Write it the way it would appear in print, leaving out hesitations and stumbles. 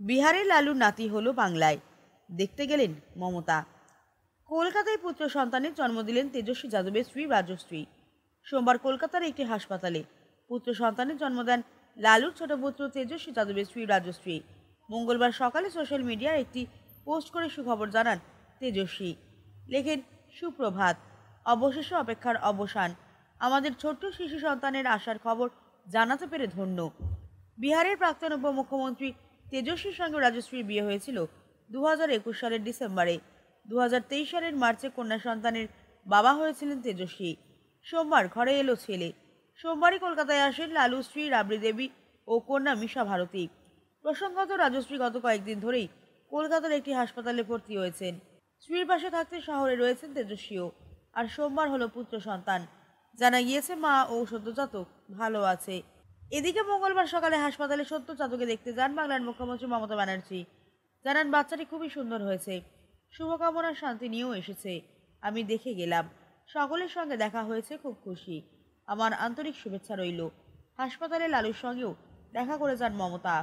বিহারের লালুর নাতি হলো বাংলায়, দেখতে গেলেন মমতা। কলকাতায় পুত্র সন্তানের জন্ম দিলেন তেজস্বী যাদবের স্ত্রী রাজশ্রী। সোমবার কলকাতার একটি হাসপাতালে পুত্র সন্তানের জন্ম দেন লালুর ছোট পুত্র তেজস্বী যাদবের স্ত্রী রাজশ্রী। মঙ্গলবার সকালে সোশ্যাল মিডিয়ায় একটি পোস্ট করে সুখবর জানান তেজস্বী। লেখেন, সুপ্রভাত, অবশেষে অপেক্ষার অবসান। আমাদের ছোট্ট শিশু সন্তানের আসার খবর জানাতে পেরে ধন্য। বিহারের প্রাক্তন উপমুখ্যমন্ত্রী তেজস্বীর সঙ্গে রাজশ্রীর বিয়ে হয়েছিল 2021 সালের ডিসেম্বরে। 2023 সালের মার্চে কন্যা সন্তানের বাবা হয়েছিলেন তেজস্বী। সোমবার ঘরে এলো ছেলে। সোমবারই কলকাতায় আসেন লালু স্ত্রী রাবড়ি দেবী ও কন্যা মিশা ভারতী। প্রসঙ্গত, রাজশ্রী গত কয়েকদিন ধরেই কলকাতার একটি হাসপাতালে ভর্তি হয়েছেন। স্ত্রীর পাশে থাকতে শহরে রয়েছেন তেজস্বীও। আর সোমবার হলো পুত্র সন্তান। জানা গিয়েছে মা ও সদ্যজাতক ভালো আছে। এদিকে মঙ্গলবার সকালে হাসপাতালে সদ্যজাতকে দেখতে যান বাংলার মুখ্যমন্ত্রী মমতা ব্যানার্জি। জানান, বাচ্চাটি খুবই সুন্দর হয়েছে, শুভকামনার শান্তি নিয়েও এসেছে। আমি দেখে গেলাম, সকলের সঙ্গে দেখা হয়েছে, খুব খুশি। আমার আন্তরিক শুভেচ্ছা রইল। হাসপাতালে লালুর সঙ্গেও দেখা করে যান মমতা।